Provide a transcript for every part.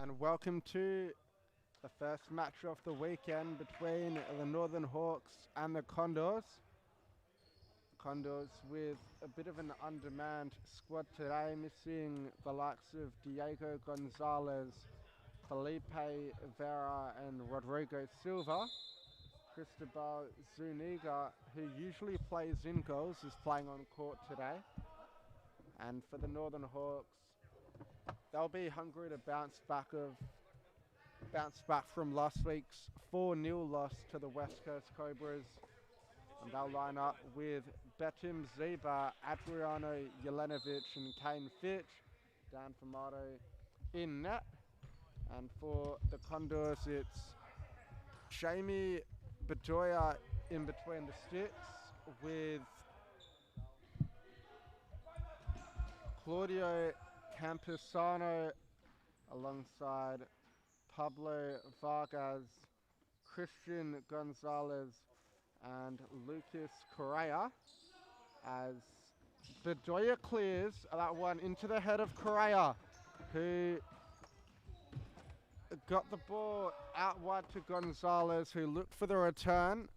and welcome to the first match of the weekend between the Northern Hawks and the Condors. Condors with a bit of an undermanned squad today, missing the likes of Diego Gonzalez, Felipe Vera and Rodrigo Silva. Cristobal Zuniga, who usually plays in goals, is playing on court today. And for the Northern Hawks, they'll be hungry to bounce back from last week's 4-0 loss to the West Coast Cobras. And they'll line up with Betim Ziba, Adriano Jelenovic and Kane Fitch. Dan Famato in net. And for the Condors, it's Jamie Bedoya in between the sticks with Claudio Campusano alongside Pablo Vargas, Christian Gonzalez and Lucas Correa, as Bedoya clears that one into the head of Correa, who got the ball out wide to Gonzalez, who looked for the return.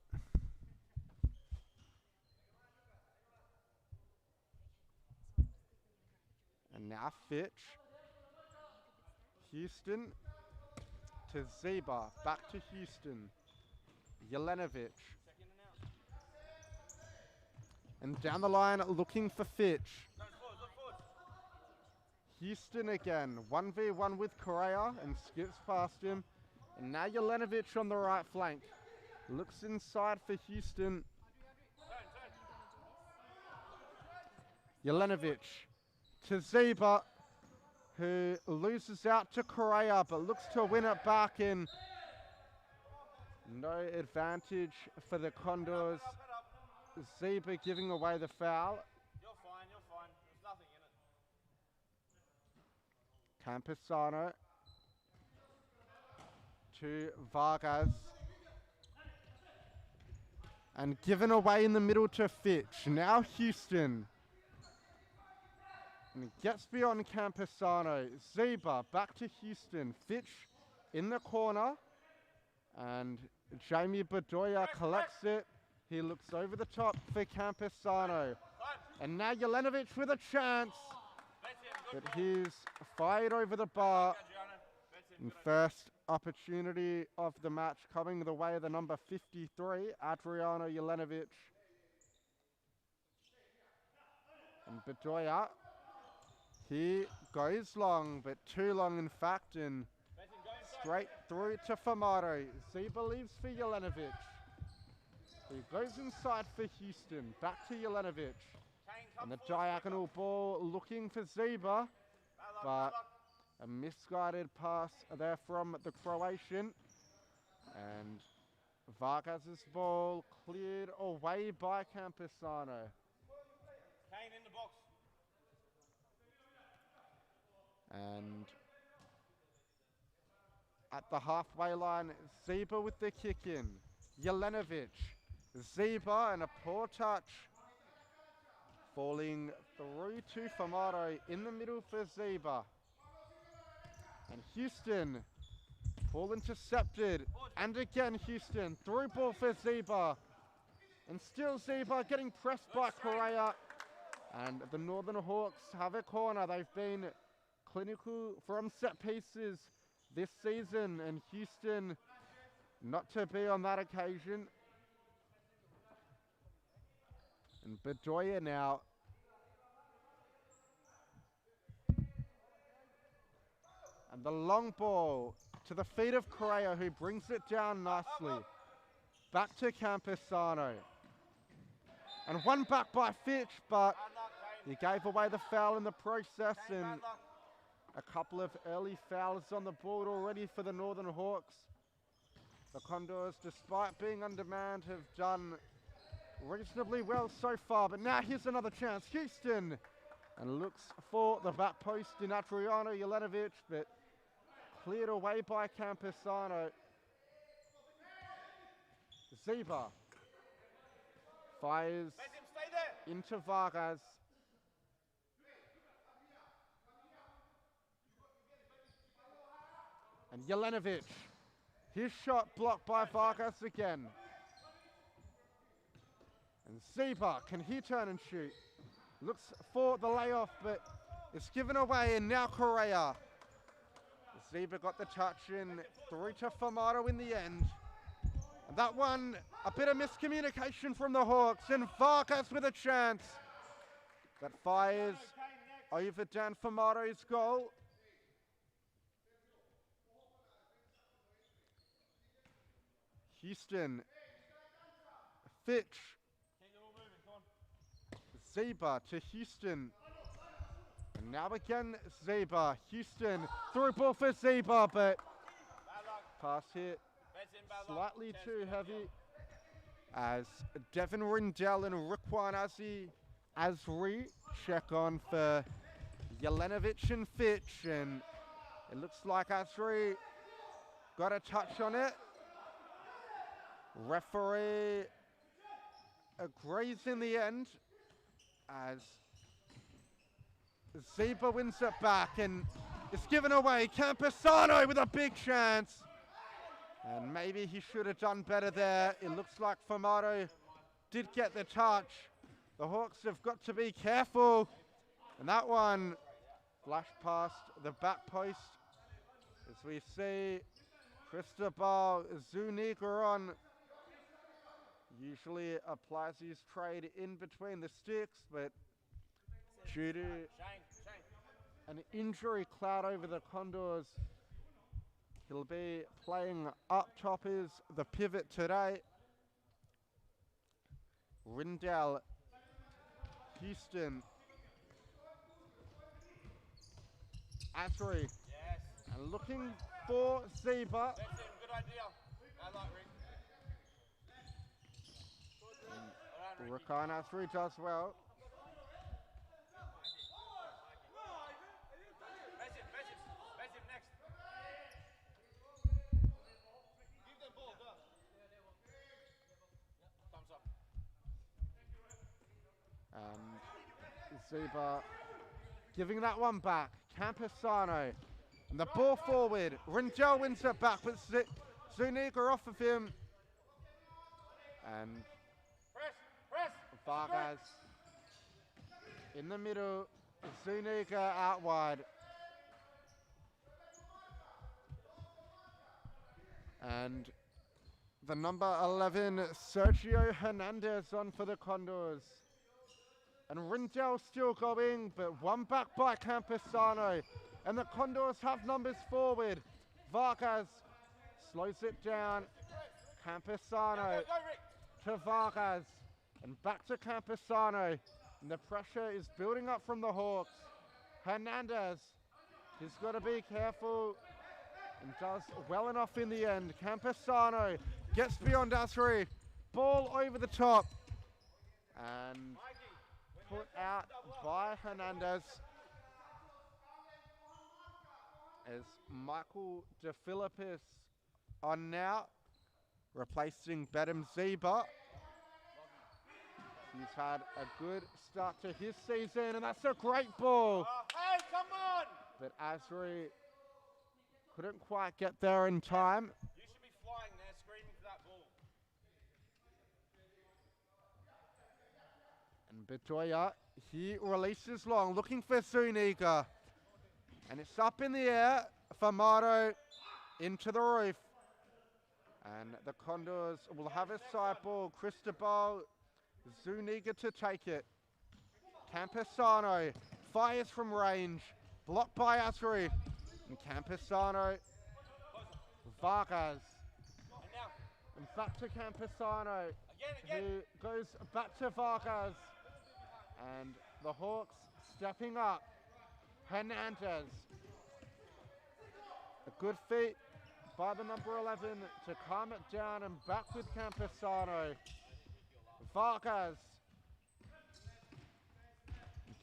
And now Fitch. Houston to Ziba, back to Houston. Jelenovic. And down the line looking for Fitch. Houston again, 1v1 with Correa and skips past him. And now Jelenovic on the right flank. Looks inside for Houston. Jelenovic to Ziba, who loses out to Correa but looks to win it back in. No advantage for the Condors. Ziba giving away the foul. You're fine. There's nothing in it. Campusano to Vargas. And given away in the middle to Fitch. Now Houston. And he gets beyond Campusano. Ziba back to Houston. Fitch in the corner. And Jamie Bedoya collects it. He looks over the top for Campusano. And now Jelenovic with a chance. But he's fired over the bar. And first opportunity of the match coming the way of the number 53, Adriano Jelenovic. And Bedoya. He goes long, but too long in fact, and straight through to Famato. Ziba leaves for Jelenovic. He goes inside for Houston, back to Jelenovic. And the diagonal ball looking for Ziba, but a misguided pass there from the Croatian. And Vargas' ball cleared away by Campusano. Kane in the box. And at the halfway line, Ziba with the kick in. Jelenovic, Ziba and a poor touch. Falling through to Famato in the middle for Ziba. And Houston, ball intercepted. And again Houston, through ball for Ziba. And still Ziba getting pressed by Correa. And the Northern Hawks have a corner. They've been clinical from set pieces this season, and Houston not to be on that occasion. And Bedoya now. And the long ball to the feet of Correa, who brings it down nicely. Back to Campusano. And one back by Fitch, but he gave away the foul in the process, and a couple of early fouls on the board already for the Northern Hawks. The Condors, despite being undermanned, have done reasonably well so far. But now here's another chance. Houston, and looks for the back post in Adriano Jelenovic, but cleared away by Campusano. Ziba fires into Vargas. And Jelenovic, his shot blocked by Vargas again. And Zeba, can he turn and shoot? Looks for the layoff, but it's given away, and now Correa. Zeba got the touch in, 3 to Formato in the end. And that one, a bit of miscommunication from the Hawks, and Vargas with a chance. That fires over Dan Formato's goal. Houston, Fitch, Zeba to Houston. And now again, Zeba. Houston, through ball for Zeba, but pass hit slightly too heavy. As Devin Rindell and Rikwan Asri check on for Jelenovic and Fitch. And it looks like Asri got a touch on it. Referee agrees in the end as Zeba wins it back, and it's given away. Campesano with a big chance. And maybe he should have done better there. It looks like Formato did get the touch. The Hawks have got to be careful. And that one flashed past the back post. As we see Cristobal Zuniga on. Usually applies his trade in between the sticks, but due to an injury cloud over the Condors, he'll be playing up top as the pivot today. Rindell, Houston, Asri, Yes. and looking for Zeba. That's it. Good idea. I like Rick. Rakan Asri does well. Pass him next. Give the ball, go. Thumbs up. And Zeba giving that one back. Campesano. And the ball forward. Rindell wins it back, but Zuniga off of him. And Press. Vargas in the middle. Zuniga out wide. And the number 11, Sergio Hernandez on for the Condors. And Rindell still going, but one back by Campesano. And the Condors have numbers forward. Vargas slows it down. Campesano to Vargas. And back to Campesano. And the pressure is building up from the Hawks. Hernandez, he's got to be careful. And does well enough in the end. Campesano gets beyond Asri. Ball over the top. And put out by Hernandez. As Michael DeFilippis on now, replacing Bedham Zeba. He's had a good start to his season, and that's a great ball. Hey, come on! But Asri couldn't quite get there in time. You should be flying there, screaming for that ball. And Bedoya, he releases long, looking for Zuniga. And it's up in the air. Formato into the roof. And the Condors will have a side ball. Cristobal Zuniga to take it. Campesano fires from range. Blocked by Asri. And Campesano. Vargas. And back to Campesano. Again. Who goes back to Vargas. And the Hawks stepping up. Hernandez. A good feat by the number 11 to calm it down, and back with Campesano. Vargas.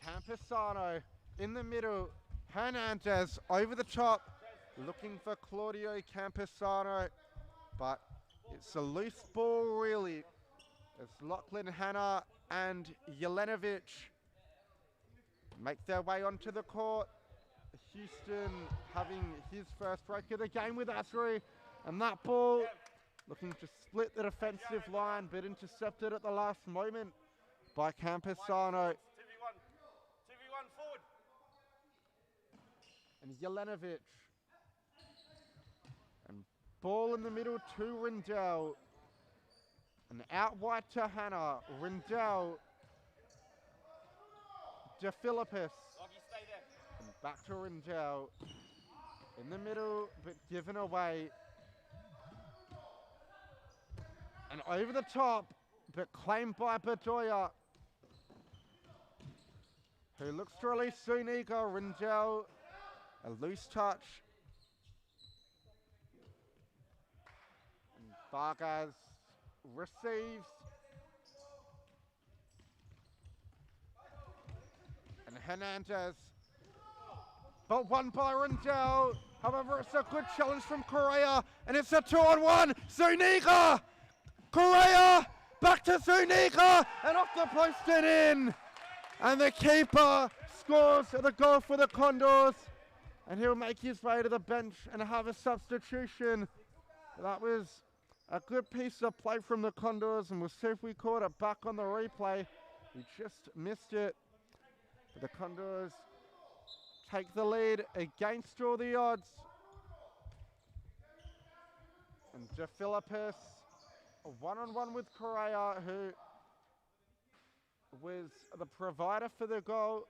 Campesano in the middle. Hernandez over the top. Looking for Claudio Campesano. But it's a loose ball really. It's Lachlan Hanna and Jelenovic make their way onto the court. Houston having his first break of the game with Asri. And that ball looking to split the defensive line, but intercepted at the last moment by Campesano. 2v1 forward. And Jelenovic. And ball in the middle to Rindell. And out wide to Hannah. Rindell. De Philippus. Lockie, stay there. And back to Rindell. In the middle, but given away. And over the top, but claimed by Bedoya, who looks to release Zuniga. Rindell, a loose touch. And Vargas receives. And Hernandez, but won by Rindell. However, it's a good challenge from Correa, and it's a 2-on-1. Zuniga! Correa, back to Zuniga, and off the post and in. And the keeper scores the goal for the Condors, and he'll make his way to the bench and have a substitution. That was a good piece of play from the Condors, and we'll see if we caught it back on the replay. We just missed it. But the Condors take the lead against all the odds. And De Philippus, a one-on-one with Correa, who was the provider for the goal.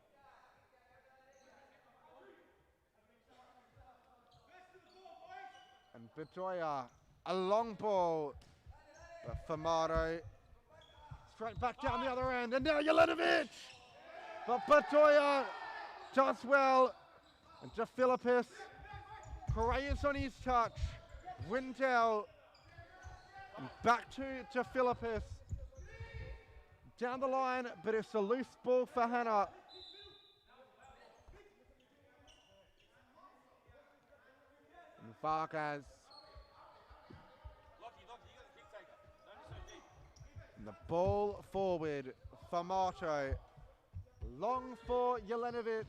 And Bedoya, a long ball, but Famato straight back down the other end, and now Jelenovic! But Bedoya does well, and De Philippus, Correa's on his touch, Rindell, and back to De Philippus. Down the line, but it's a loose ball for Hannah. And Vargas. Lockie, you got the kick taker. Don't be so deep. And the ball forward, Famato. Long for Jelenovic.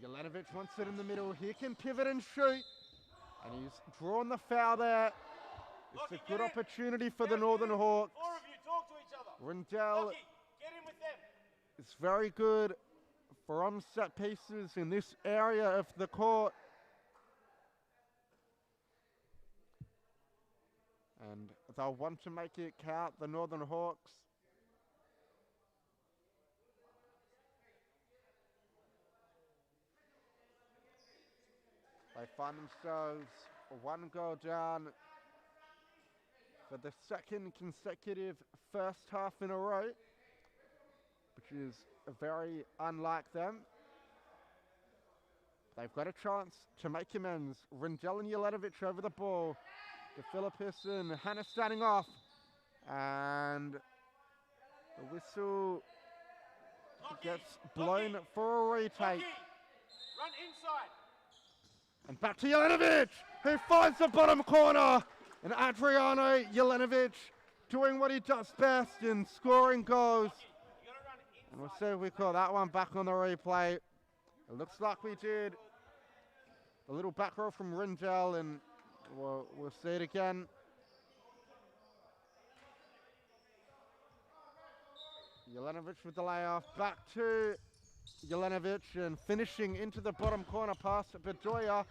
Jelenovic wants it in the middle. He can pivot and shoot. And he's drawn the foul there. It's a good opportunity for the Northern Hawks. 4 of you talk to each other. Rindell Lockie, get in with them. is very good from set pieces in this area of the court. And they'll want to make it count, the Northern Hawks. They find themselves one goal down for the second consecutive first half in a row, which is very unlike them. They've got a chance to make amends. Rindell and Jelenovic over the ball. De Philippus and Hannah standing off. And the whistle gets blown for a retake. Lockie, run inside. And back to Jelenovic, who finds the bottom corner. And Adriano Jelenovic doing what he does best in scoring goals. You gotta run inside. And we'll see if we call that one back on the replay. It looks like we did. A little back row from Rindell, and we'll see it again. Jelenovic with the layoff. Back to Jelenovic and finishing into the bottom corner pass at Bedoya.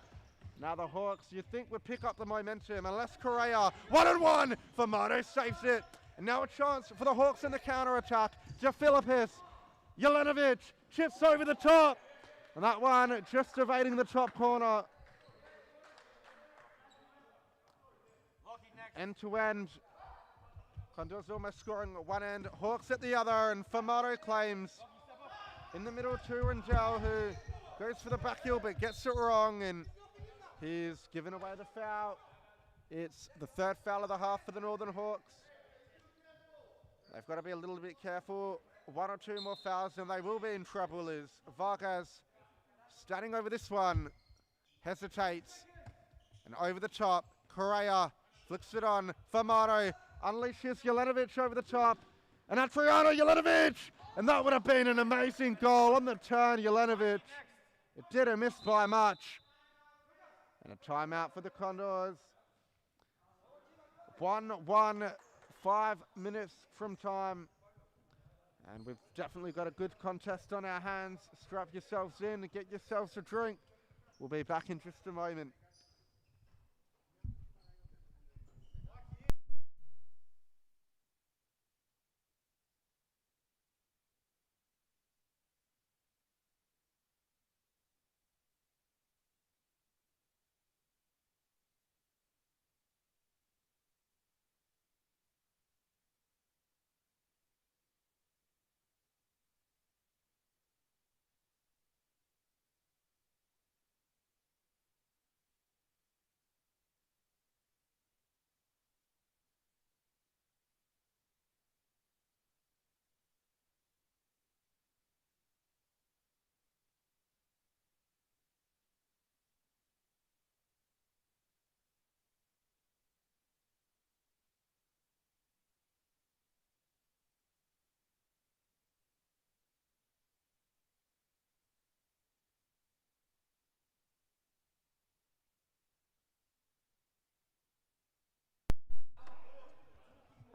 Now the Hawks, you think, would pick up the momentum unless Correa, 1-on-1, Famato saves it. And now a chance for the Hawks in the counter-attack. De Philippus, Jelenovic chips over the top. And that one just evading the top corner. Lockie next. End to end. Condors almost scoring at one end, Hawks at the other, and Famato claims in the middle to Rindell, who goes for the back heel but gets it wrong, and he's given away the foul. It's the third foul of the half for the Northern Hawks. They've got to be a little bit careful. 1 or 2 more fouls and they will be in trouble, as Vargas standing over this one, hesitates, and over the top, Correa flicks it on, Famato unleashes Jelenovic over the top, And Adriano Jelenovic! And that would have been an amazing goal on the turn, Jelenovic. It didn't miss by much. And a timeout for the Condors. 1-1, 5 minutes from time. And we've definitely got a good contest on our hands. Strap yourselves in and get yourselves a drink. We'll be back in just a moment.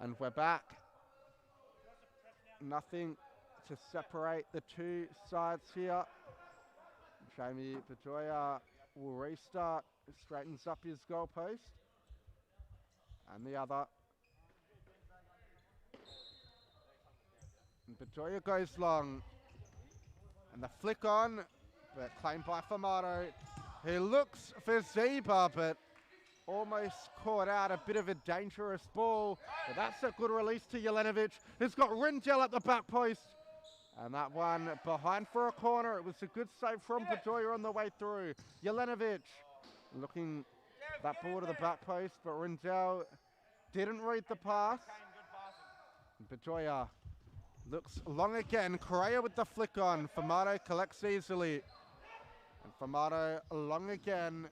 And we're back. Nothing to separate the two sides here. Jamie Bedoya will restart, straightens up his goalpost. And the other. And Bedoya goes long. And the flick on, but claimed by Famato. He looks for Zeba, but almost caught out. A bit of a dangerous ball. But that's a good release to Jelenovic, who's got Rindel at the back post. And that one behind for a corner. It was a good save from Bedoya on the way through. Jelenovic looking that ball to the back post, but Rindel didn't read the pass. Bedoya looks long again. Correa with the flick on. Famato collects easily. And Famato long again.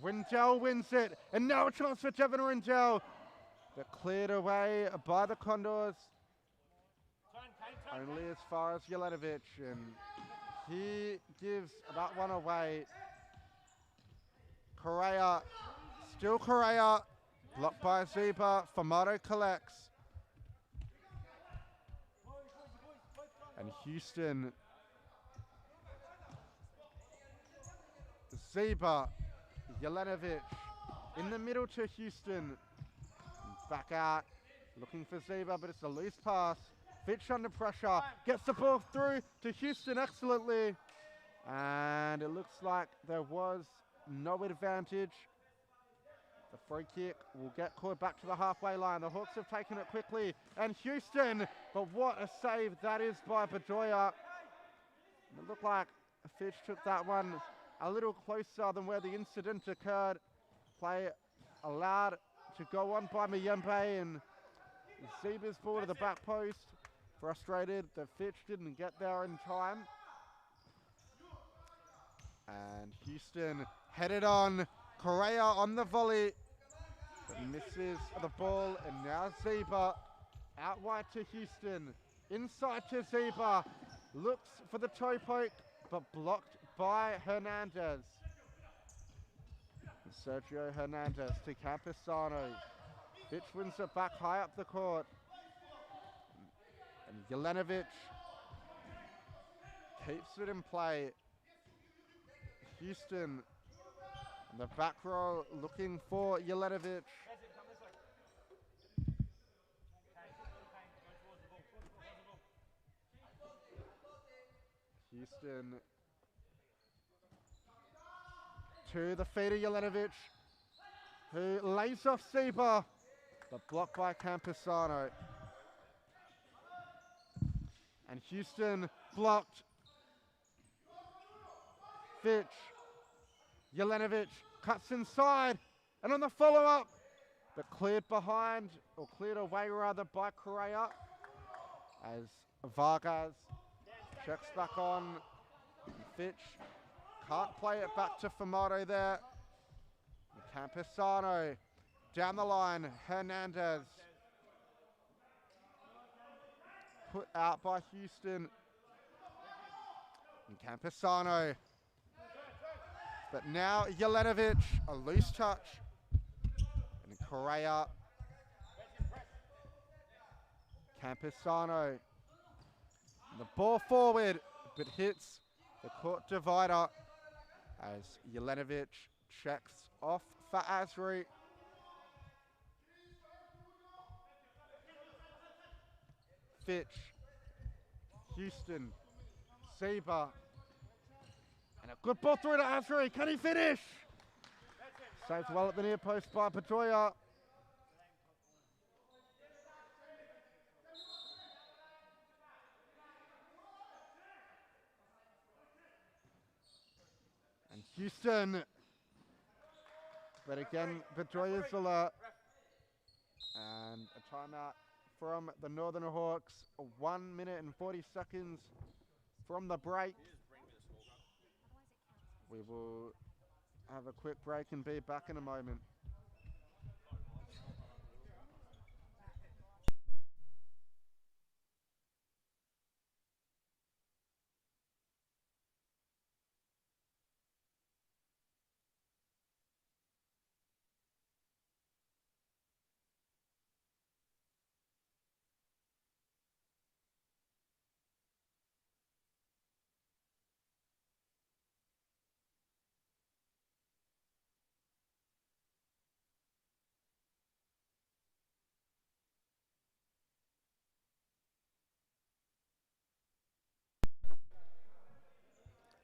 Rindel wins it. And now a chance for Devin Rindel. But cleared away by the Condors. Only as far as Jelenovic. And he gives that one away. Correa. Still Correa. Blocked by Zeba. Famato collects. And Houston. Zeba. Jelenovic. In the middle to Houston. Back out. Looking for Zeba, but it's a loose pass. Fitch under pressure. Gets the ball through to Houston excellently. And it looks like there was no advantage. The free kick will get caught back to the halfway line. The Hawks have taken it quickly. And Houston, but what a save that is by Bedoya. It looked like Fitch took that one a little closer than where the incident occurred. Play allowed to go on by Miyembe, and Zeba's ball to the back post. Frustrated that Fitch didn't get there in time. And Houston headed on. Correa on the volley. But misses the ball, and now Zeba out wide to Houston. Inside to Zeba. Looks for the toe poke, but blocked by Hernandez. Sergio Hernandez to Campesano. Fitch wins it back high up the court. And Jelenovic keeps it in play. Houston in the back row looking for Jelenovic. Houston to the feet of Jelenovic, who lays off Zeba, but blocked by Campesano. And Houston blocked. Fitch. Jelenovic cuts inside, and on the follow-up, but cleared behind, or cleared away rather, by Correa, as Vargas checks back on. Fitch can't play it back to Famato there. Campesano down the line. Hernandez. put out by Houston. And Camposano. But now Jelenovic, a loose touch. And Correa. Camposano. The ball forward, but hits the court divider as Jelenovic checks off for Asri. Fitch, Houston, Seba, and a good ball through to Asri. Can he finish? Saved well at the near post by Pedroia. And Houston, but again, Pedroia's alert. And a timeout from the Northern Hawks. 1 minute and 40 seconds from the break. We will have a quick break and be back in a moment.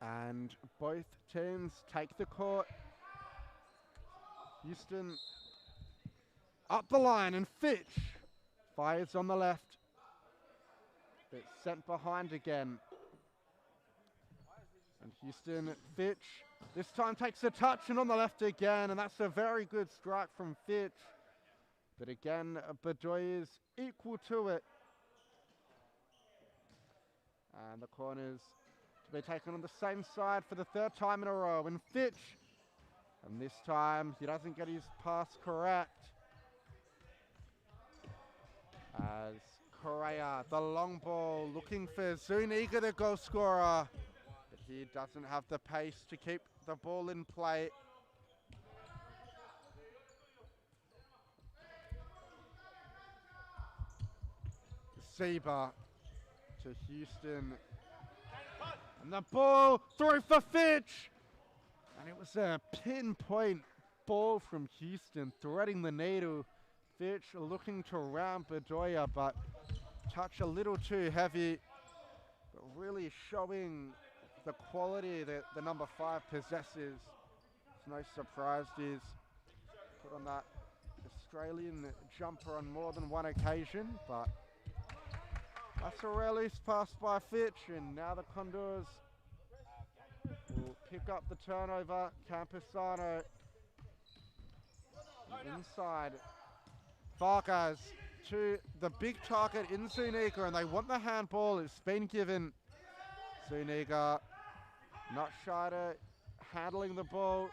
And both teams take the court. Houston up the line, and Fitch fires on the left. It's sent behind again. And Houston, Fitch, this time takes a touch and on the left again, and that's a very good strike from Fitch. But again, Bedoya is equal to it. And the corners to be taken on the same side for the third time in a row. And Fitch, and this time he doesn't get his pass correct. As Correa, the long ball, looking for Zuniga, the goal scorer. But he doesn't have the pace to keep the ball in play. Seba to Houston. And the ball through for Fitch. And it was a pinpoint ball from Houston, threading the needle. Fitch looking to round Bedoya, but touch a little too heavy. But really showing the quality that the number 5 possesses. It's no surprise he's put on that Australian jumper on more than one occasion, but that's a release pass by Fitch, and now the Condors will pick up the turnover. Camposano inside. Vargas to the big target in Zuniga, and they want the handball. It's been given. Zuniga not shy to handling the ball.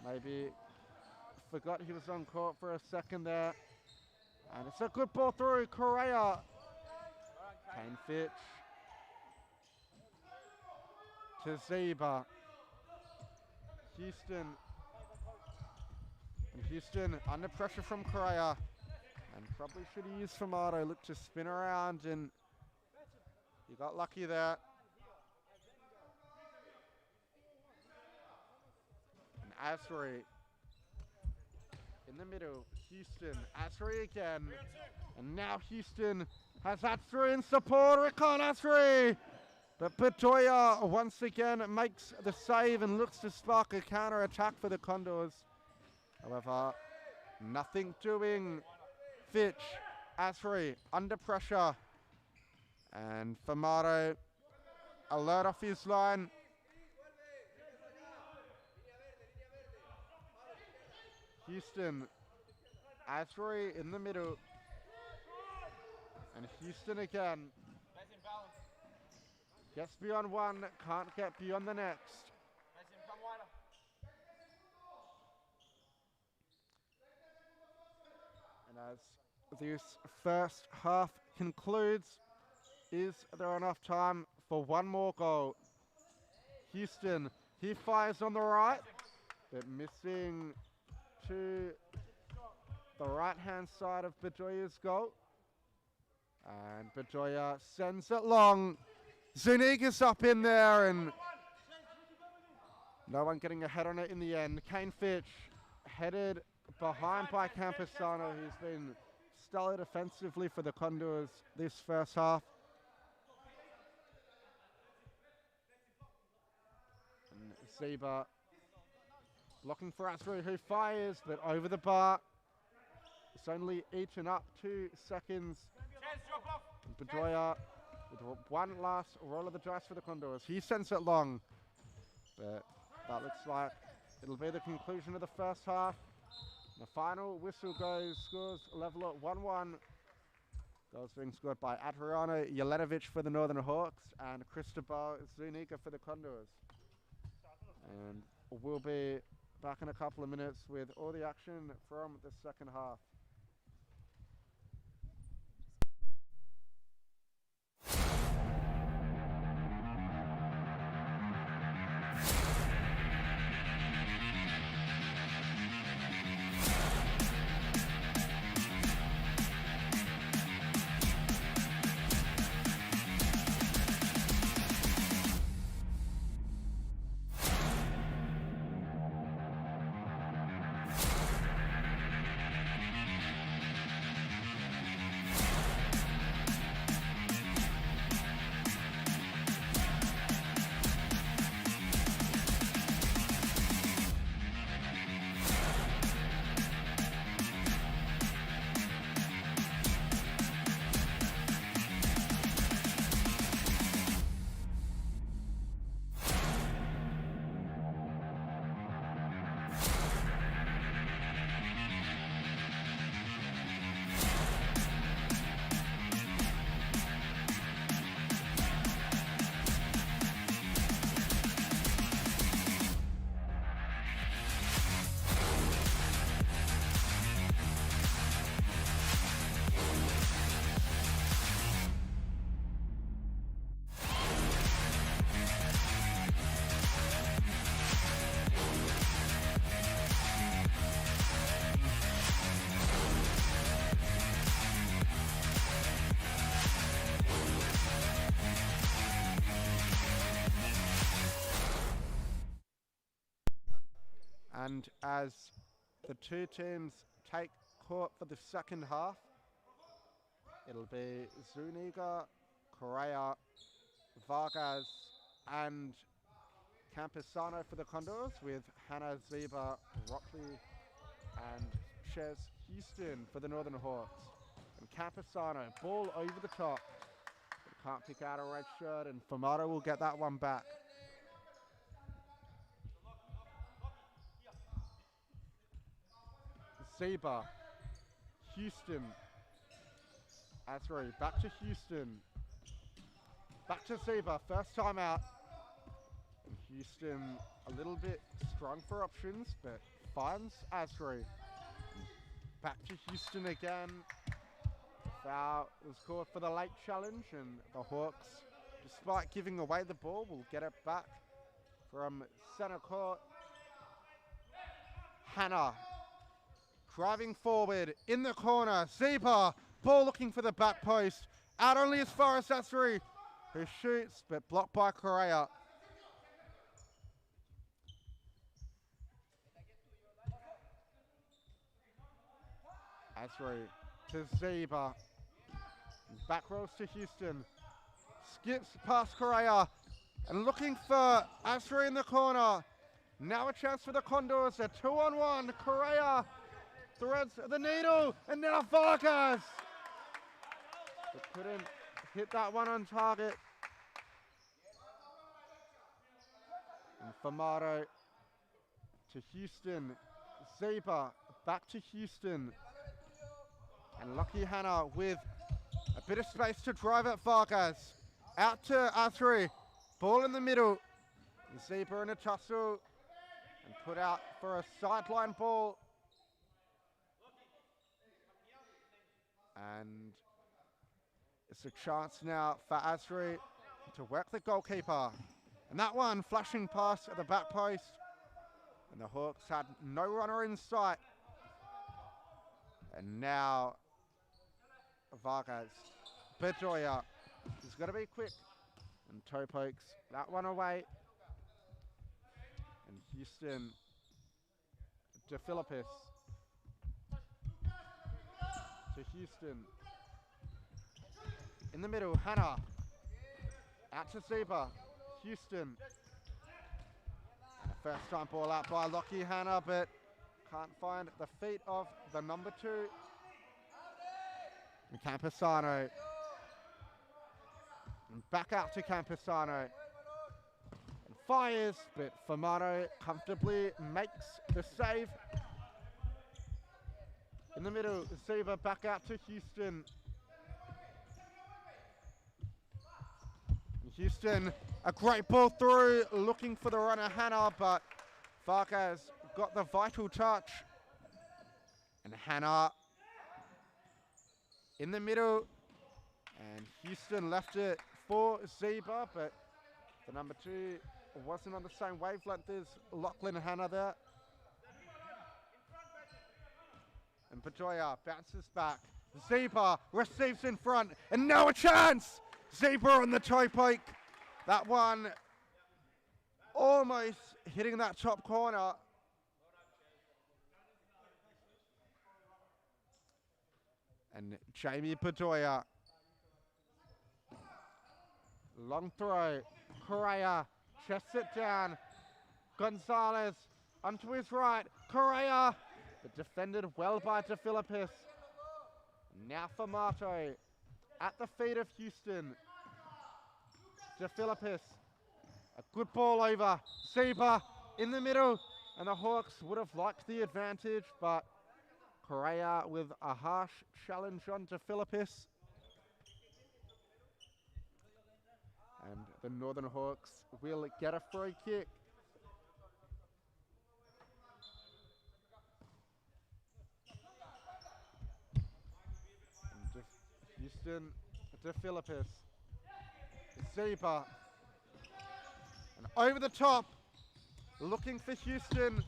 Maybe forgot he was on court for a second there. And it's a good ball through. Correa. Kane Fitch. To Zeba. Houston. And Houston under pressure from Correa. And probably should have used Famato. Looked to spin around, and he got lucky there. And Asri in the middle. Houston. Asri again. And now Houston has Asri in support. Recon Asri. But Bedoya once again makes the save and looks to spark a counter attack for the Condors. However, nothing doing. Fitch, Asri under pressure. And Famato alert off his line. Houston, Asri in the middle. And Houston again. Gets beyond one, can't get beyond the next. And as this first half concludes, Is there enough time for one more goal? Houston, he fires on the right, but missing to the right-hand side of Bedoya's goal. And Bedoya sends it long. Zuniga's up in there, and no one getting a head on it in the end. Kane Fitch headed behind by Camposano, who's been stellar defensively for the Condors this first half. And Zeba blocking for Asri, who fires, but over the bar. It's only eaten up 2 seconds. And Bedoya with one last roll of the dice for the Condors. He sends it long, but that looks like it'll be the conclusion of the first half. The final whistle goes, scores level at 1-1. Goals being scored by Adriano Jelenovic for the Northern Hawks and Cristobal Zuniga for the Condors. And we'll be back in a couple of minutes with all the action from the second half. And as the two teams take court for the second half, it'll be Zuniga, Correa, Vargas, and Camposano for the Condors, with Hannah, Zeba, Rockley, and Ches Houston for the Northern Hawks. And Camposano, ball over the top. But can't pick out a red shirt, and Famato will get that one back. Zeba, Houston, Asri, back to Houston, back to Zeba, first time out. And Houston a little bit strong for options, but finds Asri. Back to Houston again. Foul was called for the late challenge, and the Hawks, despite giving away the ball, will get it back from center court. Hannah driving forward in the corner. Zeba, ball looking for the back post. Out only as far as Asri, who shoots, but blocked by Correa. Asri to Zeba. Back rolls to Houston. Skips past Correa. And looking for Asri in the corner. Now a chance for the Condors. A 2-on-1. Correa threads the needle, and now Vargas. But couldn't hit that one on target. And Famato to Houston. Zeba back to Houston. And Lucky Hannah with a bit of space to drive at Vargas. Out to Asri. Ball in the middle. Zeba in a tussle. And put out for a sideline ball. And It's a chance now for Asri to work the goalkeeper. And that one, flashing pass at the back post. And the Hawks had no runner in sight. And now Vargas, Bedoya, he's got to be quick. And toe pokes that one away. And Houston, De Philippis. To Houston. In the middle, Hannah. Out to Zeba. Houston. First time ball out by Lockie Hannah, but can't find the feet of the number 2. And Camposano. And back out to Camposano. And fires, but Famato comfortably makes the save. In the middle, Zeba back out to Houston. Houston, a great ball through, looking for the runner Hannah, but Vargas got the vital touch. And Hannah in the middle, and Houston left it for Zeba, but the number 2 wasn't on the same wavelength as Lachlan Hannah there. And Bedoya bounces back. Zeba receives in front, and now a chance! Zeba on the toe poke. That one almost hitting that top corner. And Jamie Bedoya. Long throw. Correa chests it down. Gonzalez onto his right. Correa, but defended well by De Philippis. Now for Mato. At the feet of Houston. De Philippis. A good ball over. Zeba in the middle. And the Hawks would have liked the advantage, but Correa with a harsh challenge on De Philippis. And the Northern Hawks will get a free kick. Houston, De Philippis, Zeba, and over the top, looking for Houston.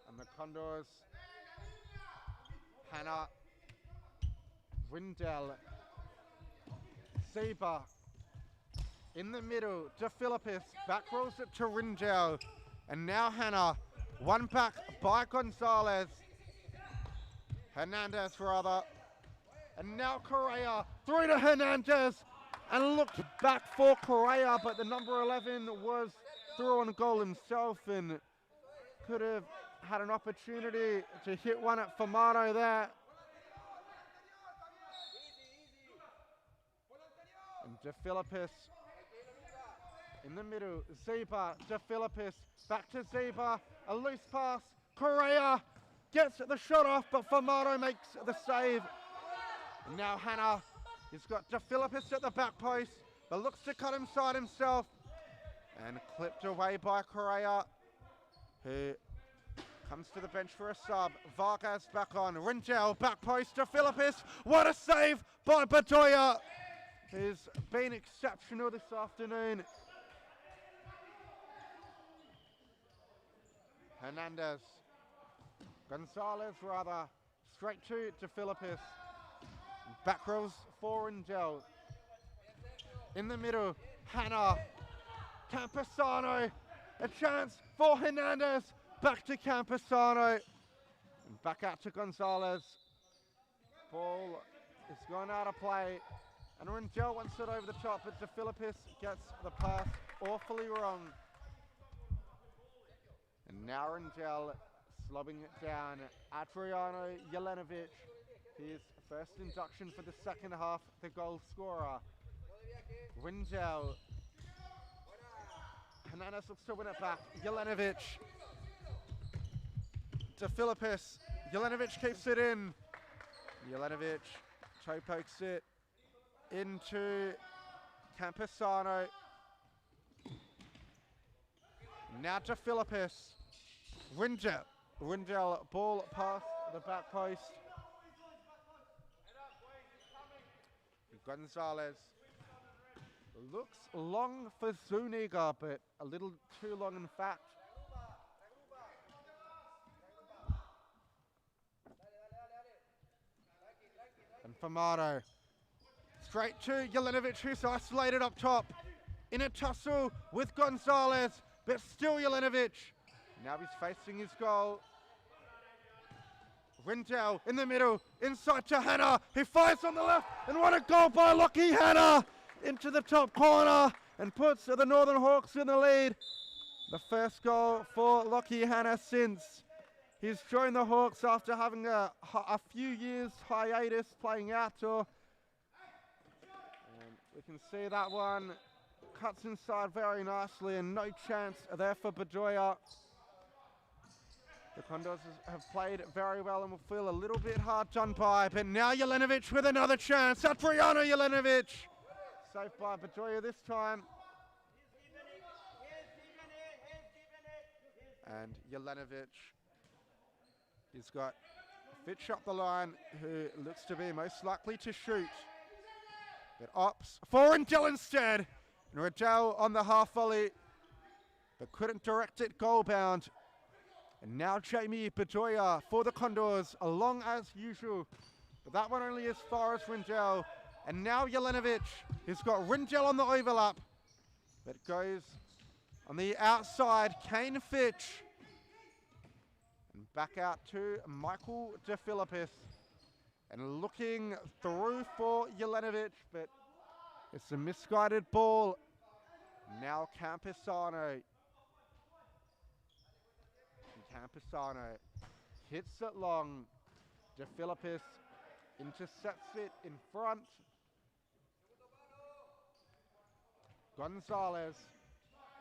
And the Condors, Hannah, Windell, Zeba, in the middle, De Philippis, back rolls it to Rindell, and now Hannah. One back by Gonzalez. Hernandez rather. And now Correa through to Hernandez. And looked back for Correa, but the number 11 was through on goal himself and could have had an opportunity to hit one at Famato there. And De Philippis in the middle, Zeba, De Philippis, back to Zeba, a loose pass, Correa gets the shot off, but Famato makes the save. And now Hannah, he's got De Philippis at the back post, but looks to cut inside himself, and clipped away by Correa, who comes to the bench for a sub. Vargas back on, Rindell, back post, De Philippis, what a save by Bedoya, who's been exceptional this afternoon. Hernandez, Gonzalez rather, straight to De Philippis. Back rows for Rindell. In the middle, Hannah, Camposano, a chance for Hernandez, back to Camposano. And back out to Gonzalez. Ball is gone out of play. And Rindell wants it over the top, but De Philippis gets the pass awfully wrong. And now Rindell slobbing it down. Adriano Jelenovic, his first induction for the second half, the goal scorer. Rindell. Hernandez looks to win it back. Jelenovic. De Philippis. Jelenovic keeps it in. Jelenovic toe pokes it into Camposano. Now to Philippis. Rindell ball past the back post. Gonzalez looks long for Zuniga, but a little too long in fact. And Famato straight to Jelenovic, who's isolated up top. In a tussle with Gonzalez, but still Jelenovic. Now he's facing his goal. Rindell in the middle, inside to Hanna. He fires on the left, and what a goal by Lockie Hanna into the top corner and puts the Northern Hawks in the lead. The first goal for Lockie Hanna since he's joined the Hawks after having a few years hiatus playing outdoor. And we can see that one cuts inside very nicely, and no chance there for Bedoya. The Condors have played very well and will feel a little bit hard done by, but now Jelenovic with another chance. Adriano Jelenovic. Saved by Bedoya this time. And Jelenovic, he's got Fitch up the line, who looks to be most likely to shoot. But opts for Rindell instead. And Rindell on the half volley, but couldn't direct it goal bound. And now Jamie Bedoya for the Condors, along as usual. But that one only as far as Rindell. And now Jelenovic, he's got Rindell on the overlap. But goes on the outside, Kane Fitch. And back out to Michael DeFilippis. And looking through for Jelenovic, but it's a misguided ball. Now Campisano. Campisano hits it long. DeFilippis intercepts it in front. Gonzalez.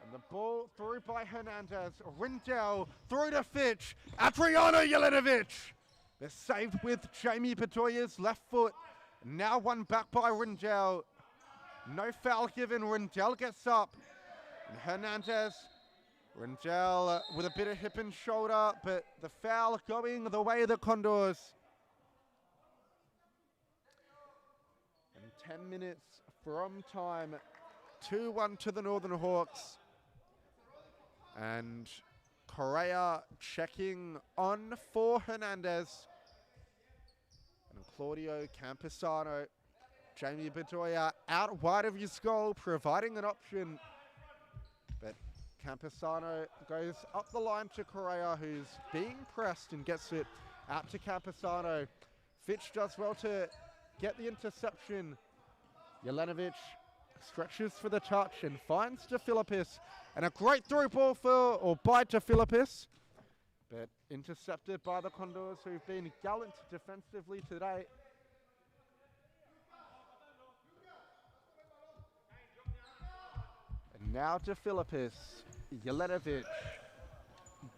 And the ball through by Hernandez. Rindell through to Fitch. Adriano Jelenovic. They're saved with Jamie Bedoya's left foot. Now one back by Rindell. No foul given. Rindell gets up. And Hernandez. Rindell with a bit of hip and shoulder, but the foul going the way of the Condors. And 10 minutes from time. 2-1 to the Northern Hawks. And Correa checking on for Hernandez. And Claudio Campisano. Jamie Bedoya out wide of his goal, providing an option. But Campisano goes up the line to Correa, who's being pressed and gets it out to Campisano. Fitch does well to get the interception. Jelenovic stretches for the touch and finds DeFilippis. And a great through ball by DeFilippis. But intercepted by the Condors, who've been gallant defensively today. And now DeFilippis. Jelenovic,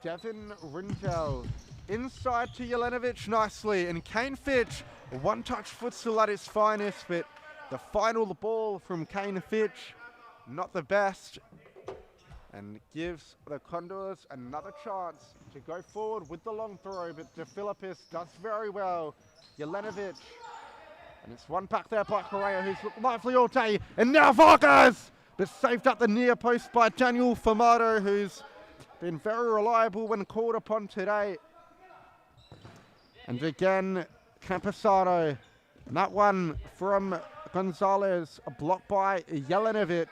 Devin Rindell, inside to Jelenovic nicely, and Kane Fitch, a one-touch futsal at his finest, but the final ball from Kane Fitch, not the best, and gives the Condors another chance to go forward with the long throw, but DeFilippis does very well. Jelenovic, and it's one back there by Correa, who's looked lively all day, and now Vargas! But saved at the near post by Daniel Famato, who's been very reliable when called upon today. And again, Campisano. And that one from Gonzalez, a block by Jelenovic.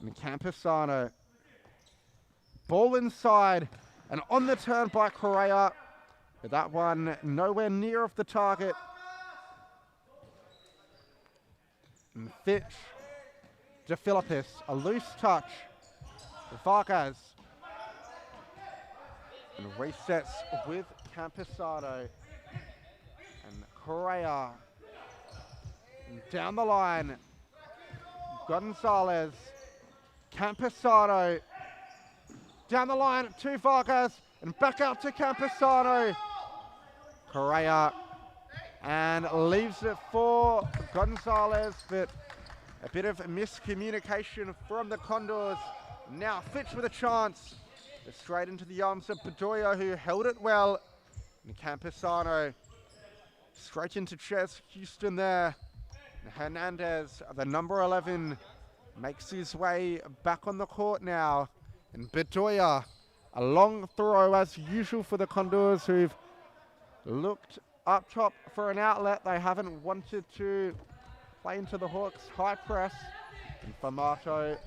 And Campisano. Ball inside and on the turn by Correa. But that one nowhere near off the target. And Fitch, DeFilippis, a loose touch. Vargas. And resets with Campisano. And Correa. And down the line, Gonzalez. Campisano. Down the line to Vargas. And back out to Campisano. Correa. And leaves it for Gonzalez, but a bit of miscommunication from the Condors. Now Fitch with a chance. Straight into the arms of Bedoya, who held it well. And Camposano straight into Ches Houston there. And Hernandez, the number 11, makes his way back on the court now. And Bedoya, a long throw as usual for the Condors, who've looked up top for an outlet. They haven't wanted to play into the Hawks' high press. And Famato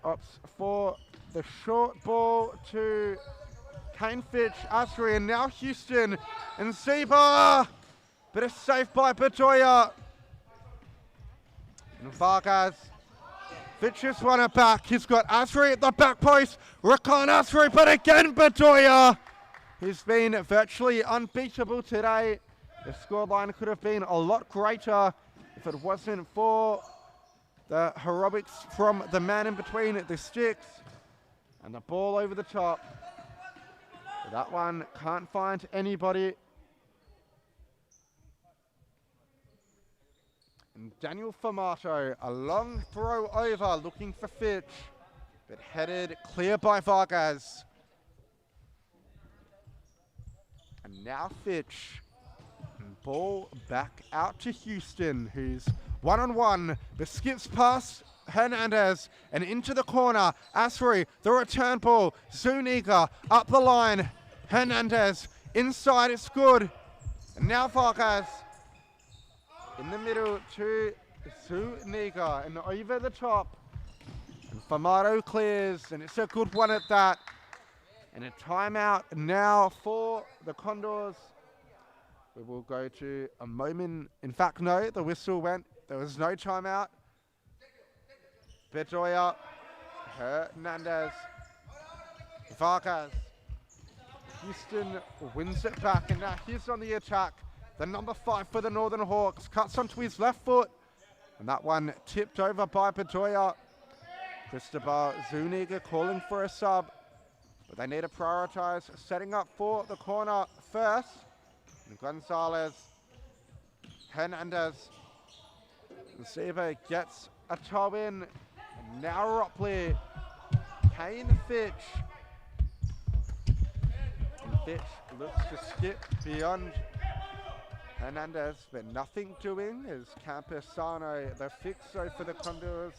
opts for the short ball to Kane Fitch, Asri, and now Houston and Zeba. But it's saved by Bedoya. And Vargas. Fitch has won it back. He's got Asri at the back post. Rakan Asri, but again Bedoya. He's been virtually unbeatable today. The scoreline could have been a lot greater if it wasn't for the heroics from the man in between the sticks and the ball over the top. That one can't find anybody. And Daniel Famato, a long throw over, looking for Fitch, but headed clear by Vargas. And now Fitch. And ball back out to Houston, who's one-on-one, but skips past Hernandez and into the corner. Asri, the return ball. Zuniga up the line. Hernandez inside, it's good. And now Vargas in the middle to Zuniga and over the top. And Famato clears, and it's a good one at that. And a timeout now for the Condors. We will go to a moment. In fact, no, the whistle went. There was no timeout. Bedoya, Hernandez, Vargas. Houston wins it back, and now he's on the attack. The number 5 for the Northern Hawks cuts onto his left foot, and that one tipped over by Bedoya. Cristobal Zuniga calling for a sub, but they need to prioritize setting up for the corner first. And Gonzalez, Hernandez, Zeba gets a toe in, and now Ropley, Kane Fitch. And Fitch looks to skip beyond Hernandez, but nothing doing as Camposano, the fixo for the Condors,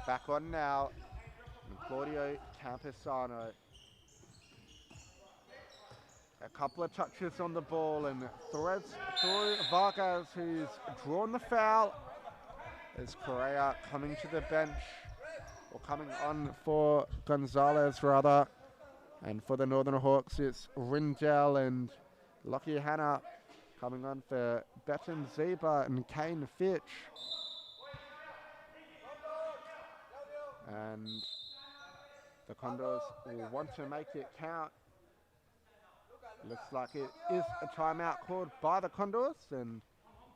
back on now. And Claudio Camposano. A couple of touches on the ball and threads through Vargas, who's drawn the foul. As Correa coming to the bench, or coming on for Gonzalez rather. And for the Northern Hawks, it's Rindell and Lockie Hanna coming on for Betten Zeba and Kane Fitch. And the Condors will want to make it count. Looks like it is a timeout called by the Condors, and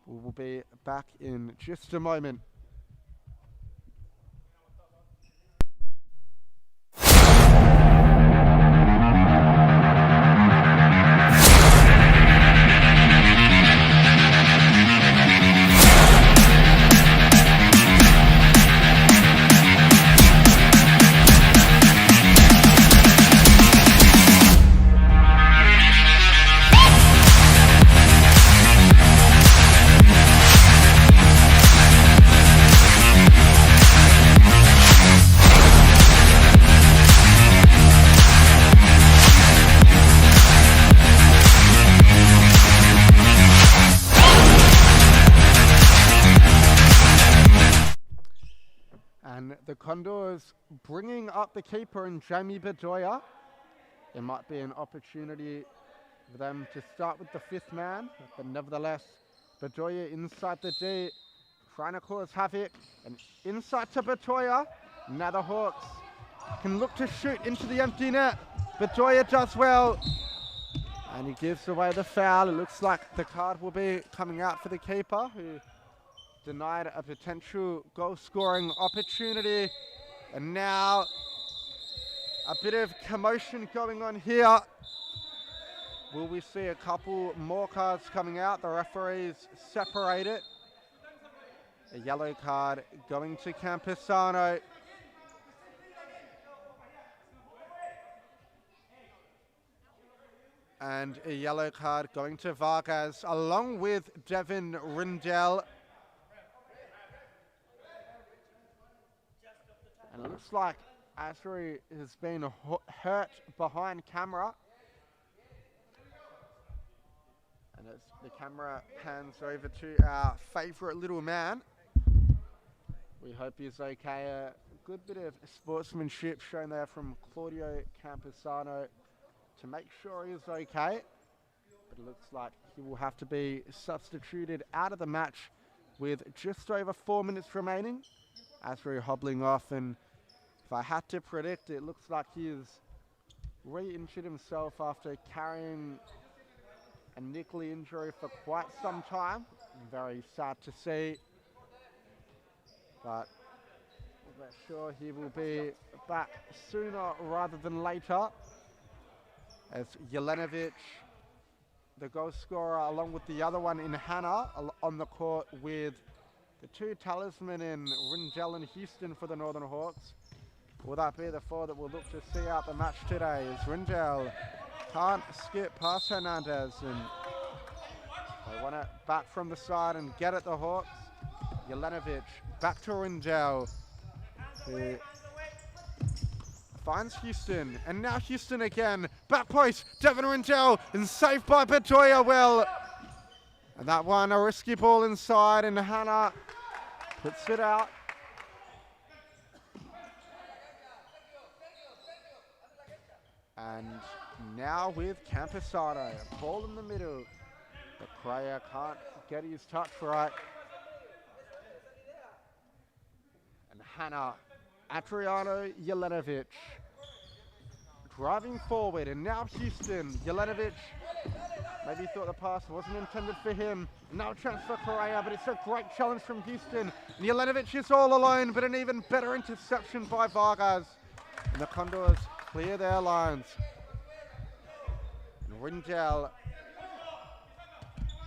we will be back in just a moment. The Condors bringing up the keeper in Jamie Bedoya. It might be an opportunity for them to start with the 5th man, but nevertheless, Bedoya inside the D, trying to cause havoc, and inside to Bedoya. Now the Hawks can look to shoot into the empty net. Bedoya does well, and he gives away the foul. It looks like the card will be coming out for the keeper, who denied a potential goal-scoring opportunity. And now a bit of commotion going on here. Will we see a couple more cards coming out? The referees separate it. A yellow card going to Camposano. And a yellow card going to Vargas, along with Devin Rindell. And it looks like Asri has been hurt behind camera. And as the camera pans over to our favourite little man, we hope he's okay. A good bit of sportsmanship shown there from Claudio Campesano to make sure he's okay. But it looks like he will have to be substituted out of the match with just over 4 minutes remaining. Asri hobbling off, and if I had to predict, it looks like he's re-injured himself after carrying a niggly injury for quite some time. Very sad to see, but we're sure he will be back sooner rather than later, as Jelenovic, the goal scorer, along with the other one in Hannah, on the court with the two talismen in Rindell and Houston for the Northern Hawks. Will that be the four that will look to see out the match today, as Rindell can't skip past Hernandez, and they want it back from the side and get at the Hawks. Jelenovic back to Rindell, who finds Houston, and now Houston again. Back post, Devin Rindell, and saved by Bedoya well. And that one, a risky ball inside, and Hannah puts it out. And now with Campesano, ball in the middle. But Correa can't get his touch right. And Hannah, Adriano Jelenovic driving forward, and now Houston. Jelenovic maybe thought the pass wasn't intended for him. Now a chance for Correa, but it's a great challenge from Houston. And Jelenovic is all alone, but an even better interception by Vargas. And the Condors clear their lines. And Rindell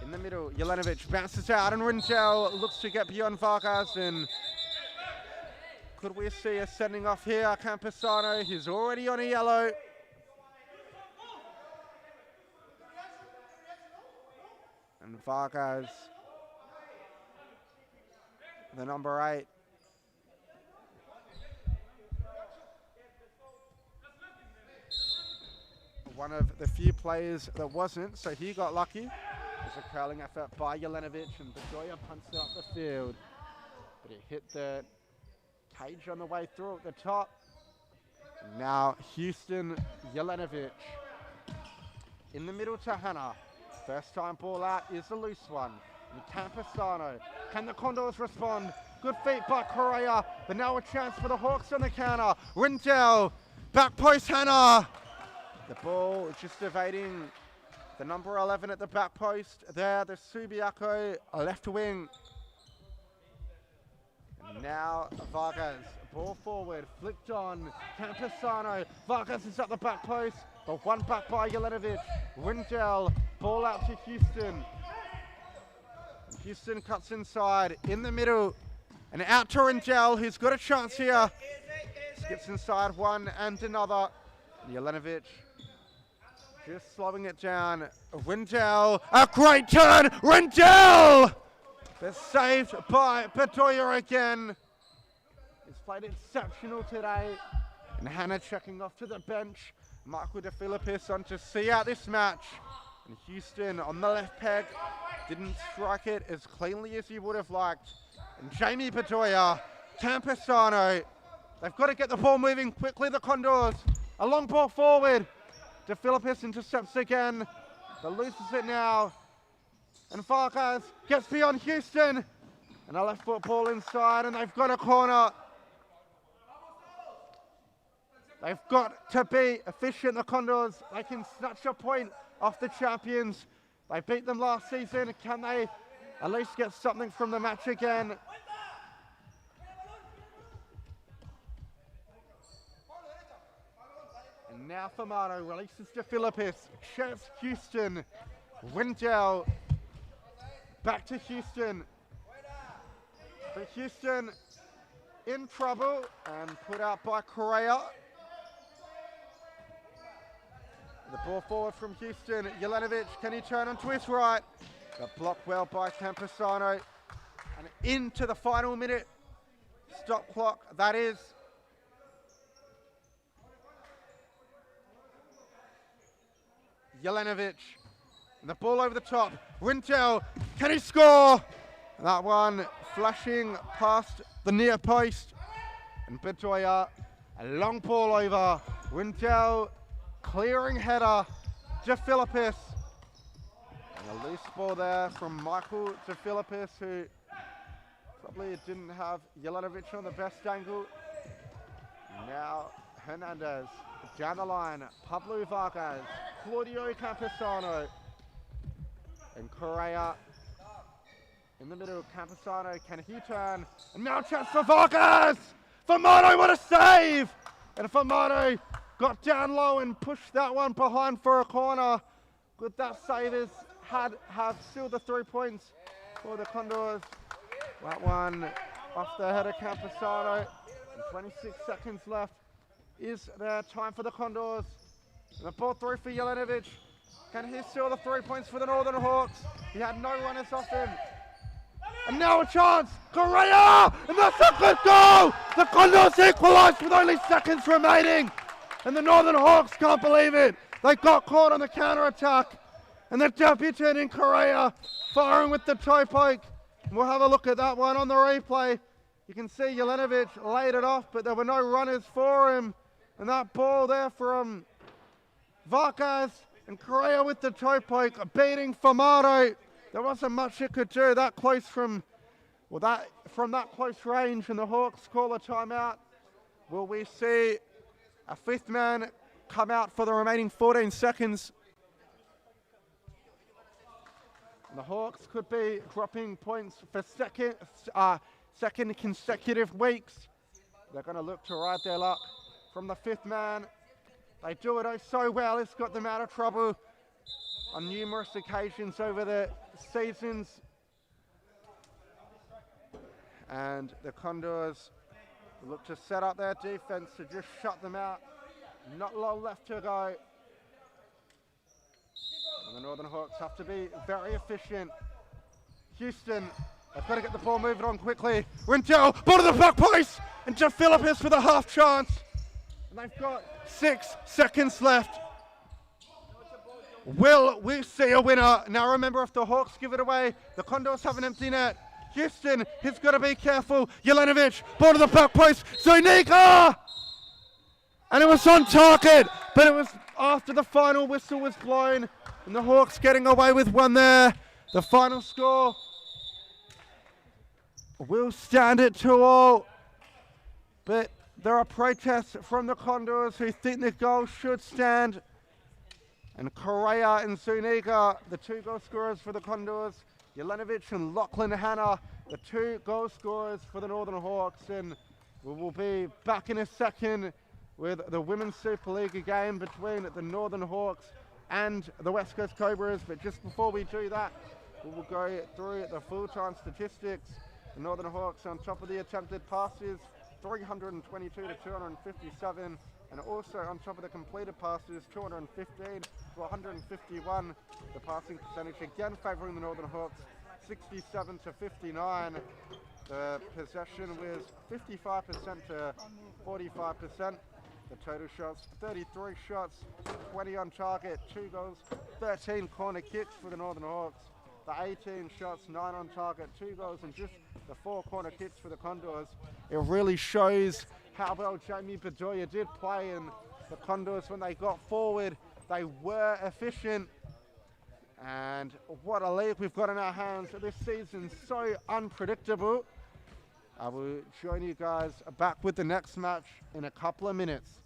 in the middle. Jelenovic bounces out, and Rindell looks to get beyond Vargas. And could we see a sending off here? Campesano, he's already on a yellow. And Vargas, the number 8. One of the few players that wasn't, so he got lucky. It was a curling effort by Jelenovic, and Bedoya punts it up the field. But it hit the cage on the way through at the top. And now Houston, Jelenovic in the middle to Hannah. First time ball out is a loose one. And Campesano. Can the Condors respond? Good feet by Correa, but now a chance for the Hawks on the counter. Rindell, back post Hannah. The ball just evading the number 11 at the back post. There, the Subiaco left wing. And now Vargas, ball forward, flicked on. Campesano, Vargas is at the back post, but one back by Jelenovic. Rindell, ball out to Houston. Houston cuts inside, in the middle, and out to Rindell, who's got a chance here. Skips inside one and another. Jelenovic just slowing it down. Rindell, a great turn, Rindell! They're saved by Bedoya again. He's played exceptional today. And Hannah checking off to the bench. Marco De Filippis on to see out this match. And Houston on the left peg didn't strike it as cleanly as he would have liked. And Jamie Bedoya, Campesano, they've got to get the ball moving quickly, the Condors. A long ball forward. De Filippis intercepts again, but loses it now. And Vargas gets beyond Houston. And a left foot ball inside, and they've got a corner. They've got to be efficient, the Condors. They can snatch a point off the champions. They beat them last season. Can they at least get something from the match again? And now Famano releases De Filippis. Chance Houston. Rindell. Back to Houston. But Houston in trouble and put out by Correa. The ball forward from Houston. Jelenovic, can he turn and twist right? The block well by Campusano. And into the final minute. Stop clock, that is. Jelenovic. And the ball over the top. Rintel, can he score? And that one flashing past the near post. And Bedoya, a long ball over. Rintel, clearing header. De Philippis. And a loose ball there from Michael De Philippis, who probably didn't have Jelenovic on the best angle. Now Hernandez down the line. Pablo Vargas, Claudio Campusano, and Correa in the middle. Campusano, can he turn? And now chance for Vargas! Famano, what a save! And Famano got down low and pushed that one behind for a corner. Good, that save is have sealed the 3 points for the Condors. That one off the head of Campusano. And 26 seconds left. Is there time for the Condors? And the ball through for Jelenovic. Can he seal the 3 points for the Northern Hawks? He had no runners off him. And now a chance. Correa! And that's a good goal! The Condors equalised with only seconds remaining. And the Northern Hawks can't believe it. They got caught on the counter-attack. And the debutant in Correa firing with the toe poke. And we'll have a look at that one on the replay. You can see Jelenovic laid it off, but there were no runners for him. And that ball there from Vargas and Correa with the toe poke, beating Famano. There wasn't much it could do that close from that close range, and the Hawks call a timeout. Will we see a fifth man come out for the remaining 14 seconds? And the Hawks could be dropping points for second consecutive weeks. They're going to look to ride their luck from the fifth man. They do it oh so well. It's got them out of trouble on numerous occasions over the seasons. And the Condors look to set up their defense to just shut them out. Not long left to go. And the Northern Hawks have to be very efficient. Houston, they've got to get the ball moving on quickly. Rintel, ball to the back post, and De Philippis for the half chance. And they've got 6 seconds left. Will we see a winner? Now remember, if the Hawks give it away, the Condors have an empty net. Houston, he's got to be careful. Jelenovic, ball to the back post. Zuniga! And it was on target, but it was after the final whistle was blown. And the Hawks getting away with one there. The final score will stand at 2-2. But there are protests from the Condors who think the goal should stand. And Correa and Zuniga, the 2 goal scorers for the Condors. Jelenovic and Lachlan Hanna, the 2 goal scorers for the Northern Hawks. And we will be back in a second with the Women's Superliga game between the Northern Hawks and the West Coast Cobras. But just before we do that, we will go through the full-time statistics. The Northern Hawks on top of the attempted passes, 322 to 257. And also on top of the completed passes, 215 to 151. The passing percentage again favouring the Northern Hawks, 67 to 59. The possession was 55% to 45%. The total shots, 33 shots, 20 on target, 2 goals, 13 corner kicks for the Northern Hawks. The 18 shots, 9 on target, 2 goals, and just the 4 corner kicks for the Condors. It really shows how well Jamie Bedoya did play, and the Condors, when they got forward, they were efficient. And what a league we've got in our hands this season, so unpredictable. I will join you guys back with the next match in a couple of minutes.